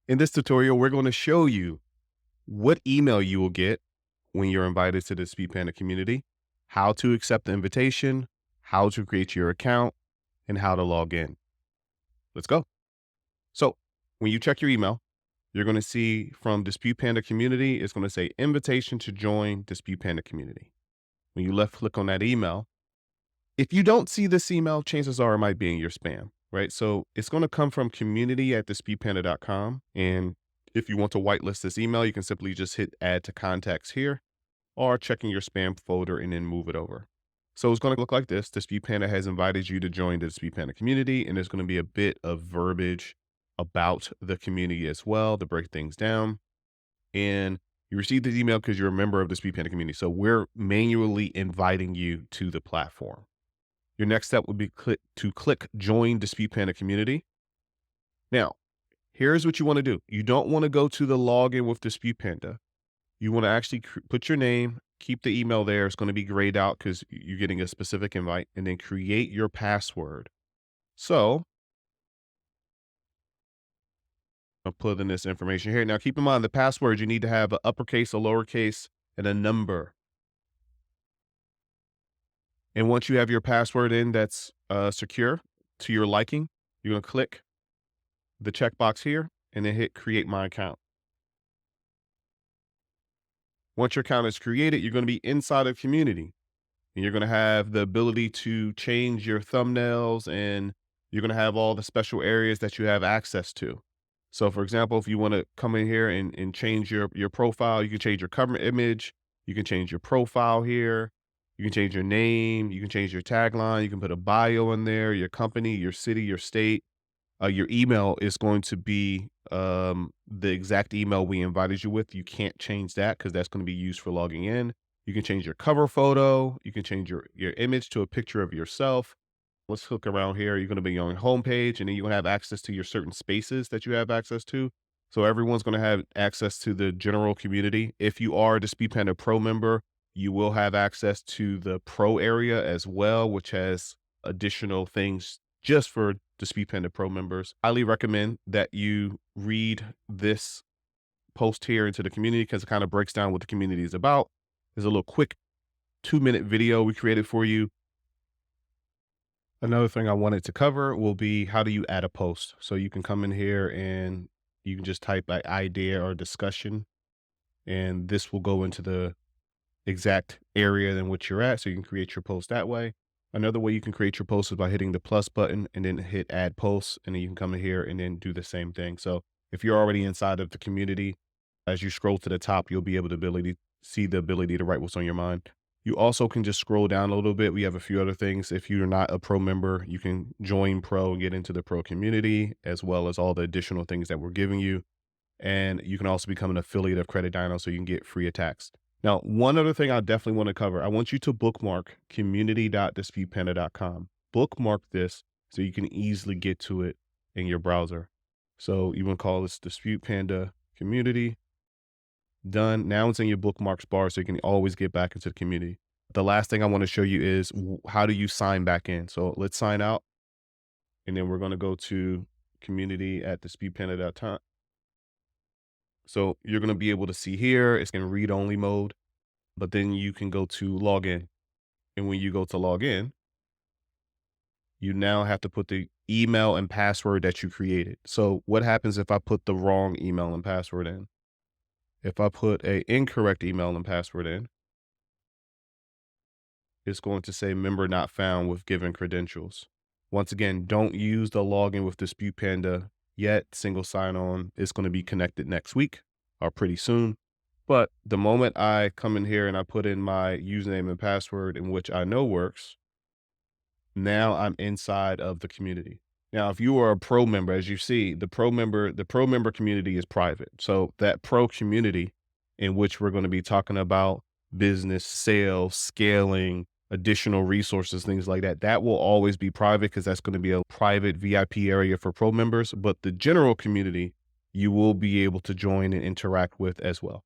In this tutorial, we're going to show you what email you will get when you're invited to the Dispute Panda community, how to accept the invitation, how to create your account, and how to log in. Let's go. So when you check your email, you're going to see from Dispute Panda Community, it's going to say invitation to join Dispute Panda Community. When you left click on that email, if you don't see this email, chances are it might be in your spam, right? So it's going to come from community@disputepanda.com. And if you want to whitelist this email, you can simply just hit add to contacts here or check in your spam folder and then move it over. So it's going to look like this. Dispute Panda has invited you to join the Dispute Panda community, and there's going to be a bit of verbiage about the community as well to break things down. And you received this email because you're a member of the Dispute Panda community. So we're manually inviting you to the platform. Your next step would be to click join Dispute Panda community. Now, here's what you want to do. You don't want to go to the login with Dispute Panda. You want to actually put your name, keep the email there. It's going to be grayed out because you're getting a specific invite, and then create your password. So I'll put in this information here. Now, keep in mind the password, you need to have an uppercase, a lowercase, and a number. And once you have your password in that's secure to your liking, you're going to click the checkbox here and then hit create my account. Once your account is created, you're going to be inside of community, and you're going to have the ability to change your thumbnails, and you're going to have all the special areas that you have access to. So for example, if you want to come in here and change your profile, you can change your cover image. You can change your profile here. You can change your name. You can change your tagline. You can put a bio in there, your company, your city, your state. Your email is going to be the exact email we invited you with. You can't change that because that's going to be used for logging in. You can change your cover photo. You can change your image to a picture of yourself. Let's look around here. You're going to be on your home page, and then you're going to have access to your certain spaces that you have access to. So everyone's going to have access to the general community. If you are a Dispute Panda Pro member, you will have access to the Pro area as well, which has additional things just for Dispute Panda Pro members. Highly recommend that you read this post here into the community because it kind of breaks down what the community is about. There's a little quick 2-minute video we created for you. Another thing I wanted to cover will be how do you add a post? So you can come in here and you can just type like idea or discussion, and this will go into the exact area in which you're at. So you can create your post that way. Another way you can create your post is by hitting the plus button and then hit add posts. And then you can come in here and then do the same thing. So if you're already inside of the community, as you scroll to the top, you'll be able to see the ability to write what's on your mind. You also can just scroll down a little bit. We have a few other things. If you're not a pro member, you can join pro and get into the pro community, as well as all the additional things that we're giving you. And you can also become an affiliate of Credit Dino so you can get free attacks. Now, one other thing I definitely want to cover, I want you to bookmark community.disputepanda.com. Bookmark this so you can easily get to it in your browser. So you want to call this Dispute Panda Community. Done. Now it's in your bookmarks bar so you can always get back into the community. The last thing I want to show you is how do you sign back in? So let's sign out, and then we're going to go to community@disputepanda.com. So you're going to be able to see here, it's in read only mode, but then you can go to log in. And when you go to log in, you now have to put the email and password that you created. So what happens if I put the wrong email and password in? If I put a incorrect email and password in, it's going to say member not found with given credentials. Once again, don't use the login with Dispute Panda yet. Single sign-on is going to be connected next week or pretty soon. But the moment I come in here and I put in my username and password, in which I know works, now I'm inside of the community. Now, if you are a pro member, as you see, the pro member community is private. So that pro community in which we're going to be talking about business, sales, scaling, additional resources, things like that, that will always be private because that's going to be a private VIP area for pro members. But the general community, you will be able to join and interact with as well.